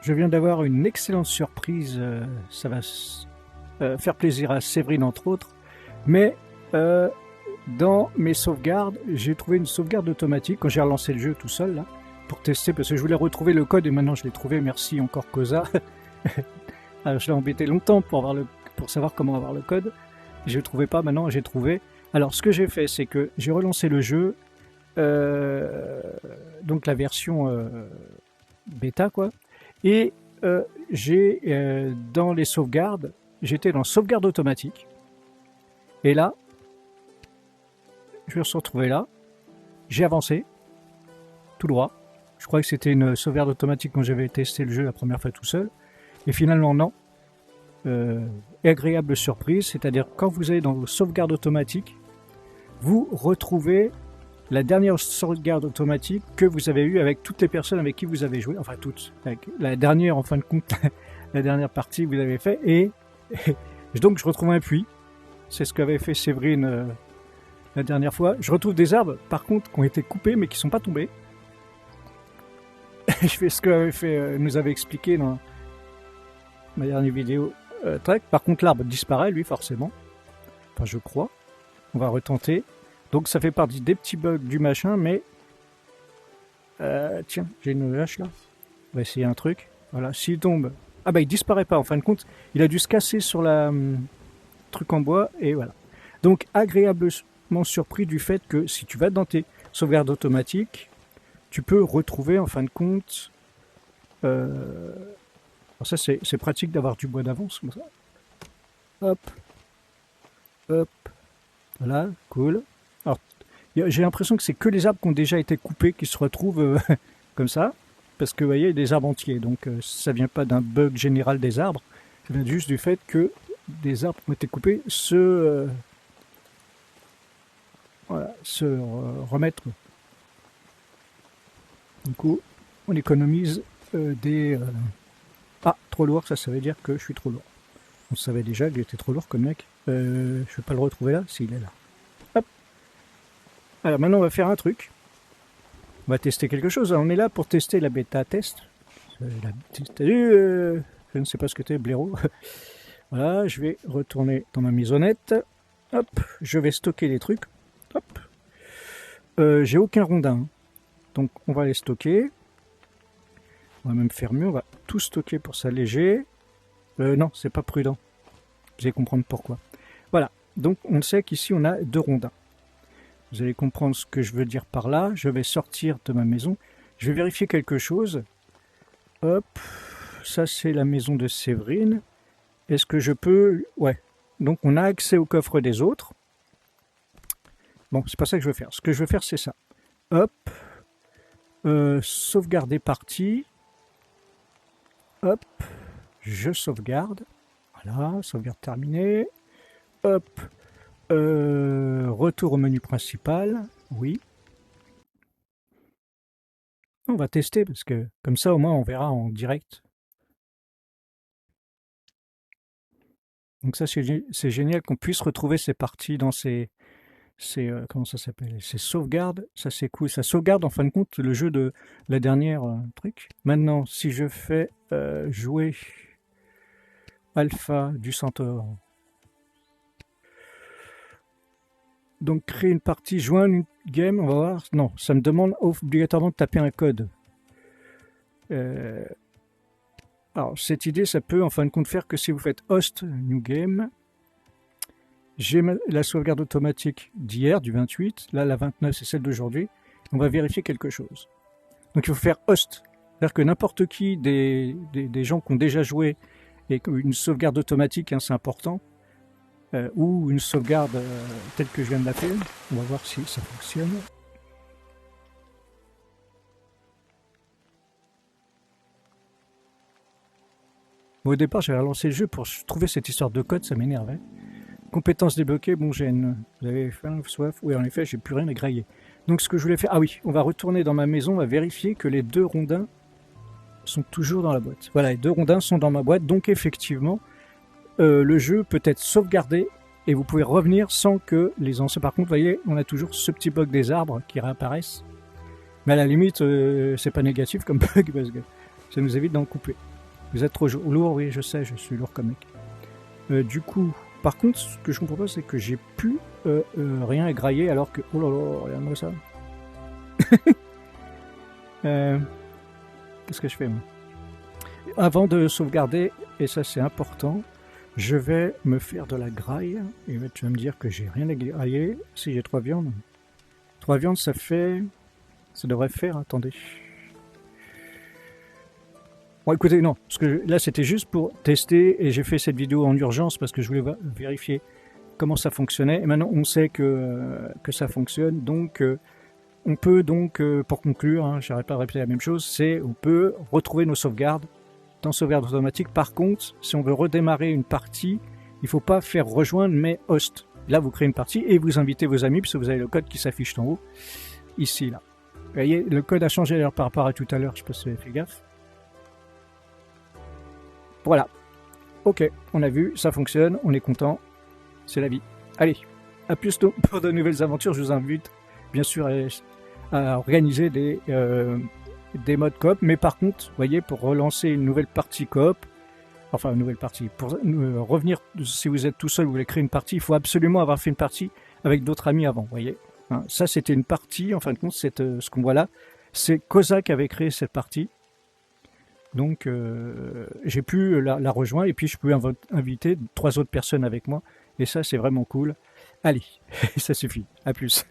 Je viens d'avoir une excellente surprise, ça va faire plaisir à Séverine entre autres, mais dans mes sauvegardes, j'ai trouvé une sauvegarde automatique quand j'ai relancé le jeu tout seul là, pour tester, parce que je voulais retrouver le code et maintenant je l'ai trouvé, merci encore Cosa. Alors je l'ai embêté longtemps pour savoir comment avoir le code, je ne trouvais pas, maintenant j'ai trouvé. Alors ce que j'ai fait, c'est que j'ai relancé le jeu, donc la version bêta quoi, et j'ai dans les sauvegardes, j'étais dans sauvegarde automatique, et là, je me suis retrouvé là, j'ai avancé, tout droit, je croyais que c'était une sauvegarde automatique quand j'avais testé le jeu la première fois tout seul, et finalement non, agréable surprise, c'est-à-dire quand vous allez dans vos sauvegardes automatiques, vous retrouvez la dernière sauvegarde automatique que vous avez eue avec toutes les personnes avec qui vous avez joué, enfin toutes, avec la dernière en fin de compte, la dernière partie que vous avez fait, et donc je retrouve un puits, c'est ce qu'avait fait Séverine la dernière fois. Je retrouve des arbres par contre qui ont été coupés mais qui ne sont pas tombés. Je fais ce que nous avait expliqué dans ma dernière vidéo. Par contre l'arbre disparaît lui forcément, enfin je crois, on va retenter. Donc ça fait partie des petits bugs du machin, mais tiens, j'ai une hache là, on va essayer un truc. Voilà, s'il tombe, ah bah il disparaît pas en fin de compte, il a dû se casser sur la truc en bois et voilà. Donc agréablement surpris du fait que si tu vas dans tes sauvegardes automatiques, tu peux retrouver en fin de compte. Alors ça c'est pratique d'avoir du bois d'avance comme ça. Hop, hop, voilà, cool. Alors j'ai l'impression que c'est que les arbres qui ont déjà été coupés qui se retrouvent comme ça, parce que vous voyez, il y a des arbres entiers, donc ça vient pas d'un bug général des arbres, ça vient juste du fait que des arbres qui ont été coupés voilà, se remettre. Du coup, on économise des... Ah, trop lourd, ça veut dire que je suis trop lourd. On savait déjà que j'étais trop lourd comme mec. Je vais pas le retrouver là, s'il est là. Hop. Alors maintenant, on va faire un truc. On va tester quelque chose. On est là pour tester la bêta test. Salut, je ne sais pas ce que t'es, blaireau. Voilà, je vais retourner dans ma maisonnette. Hop, je vais stocker les trucs. Hop. J'ai aucun rondin. Donc on va les stocker. On va même faire mieux, on va tout stocker pour s'alléger. Non, c'est pas prudent. Vous allez comprendre pourquoi. Voilà, donc on sait qu'ici on a 2 rondins. Vous allez comprendre ce que je veux dire par là. Je vais sortir de ma maison. Je vais vérifier quelque chose. Hop, ça c'est la maison de Séverine. Est-ce que je peux... Ouais, donc on a accès au coffre des autres. Bon, c'est pas ça que je veux faire. Ce que je veux faire, c'est ça. Hop, sauvegarder partie. Hop, je sauvegarde. Voilà, sauvegarde terminée. Hop, retour au menu principal. Oui. On va tester parce que comme ça, au moins, on verra en direct. Donc ça, c'est génial qu'on puisse retrouver ces parties dans ces comment ça s'appelle, ces sauvegardes. Ça, c'est cool. Ça sauvegarde en fin de compte le jeu de la dernière truc. Maintenant, si je fais jouer Alpha du Centaure, donc créer une partie, joindre une game, on va voir. Non, ça me demande obligatoirement de taper un code. Alors cette idée, ça peut en fin de compte faire que si vous faites host new game, j'ai la sauvegarde automatique d'hier, du 28, là la 29 c'est celle d'aujourd'hui, on va vérifier quelque chose. Donc il faut faire host, c'est-à-dire que n'importe qui des gens qui ont déjà joué et une sauvegarde automatique, hein, c'est important, ou une sauvegarde telle que je viens de la faire, on va voir si ça fonctionne. Bon, au départ, j'avais relancé le jeu pour trouver cette histoire de code, ça m'énervait. Compétences débloquées, bon, j'ai une... Vous avez faim, soif? Oui, en effet, j'ai plus rien à grailler. Donc, ce que je voulais faire... Ah oui, on va retourner dans ma maison, on va vérifier que les 2 rondins sont toujours dans la boîte. Voilà, les 2 rondins sont dans ma boîte, donc effectivement, le jeu peut être sauvegardé et vous pouvez revenir sans que les anciens... Par contre, vous voyez, on a toujours ce petit bug des arbres qui réapparaissent. Mais à la limite, c'est pas négatif comme bug parce que ça nous évite d'en couper. Vous êtes trop lourd, oui, je sais, je suis lourd comme mec. Du coup, par contre, ce que je comprends pas, c'est que j'ai plus rien égraillé alors que... Oh là là, regarde-moi ça. Qu'est-ce que je fais, moi? Avant de sauvegarder, et ça c'est important, je vais me faire de la graille. Et tu vas me dire que j'ai rien à grailler. Si j'ai 3 viandes. 3 viandes, ça fait... Ça devrait faire, attendez. Bon, écoutez, non, parce que là c'était juste pour tester et j'ai fait cette vidéo en urgence parce que je voulais vérifier comment ça fonctionnait. Et maintenant on sait que ça fonctionne, donc on peut donc, pour conclure, hein, j'arrête pas de répéter la même chose, c'est on peut retrouver nos sauvegardes dans sauvegarde automatique. Par contre, si on veut redémarrer une partie, il ne faut pas faire rejoindre mais host. Là vous créez une partie et vous invitez vos amis puisque vous avez le code qui s'affiche en haut, ici là. Vous voyez, le code a changé d'ailleurs par rapport à tout à l'heure, je ne sais pas si vous avez fait gaffe. Voilà. Ok, on a vu, ça fonctionne, on est content. C'est la vie. Allez, à plus tôt pour de nouvelles aventures. Je vous invite bien sûr à organiser des modes coop. Mais par contre, vous voyez, pour relancer une nouvelle partie coop, enfin une nouvelle partie, pour revenir, si vous êtes tout seul, vous voulez créer une partie, il faut absolument avoir fait une partie avec d'autres amis avant, vous voyez. Hein, ça, c'était une partie, en fin de compte, ce qu'on voit là. C'est Koza qui avait créé cette partie. Donc, j'ai pu la rejoindre et puis je peux inviter 3 autres personnes avec moi. Et ça, c'est vraiment cool. Allez, ça suffit. À plus.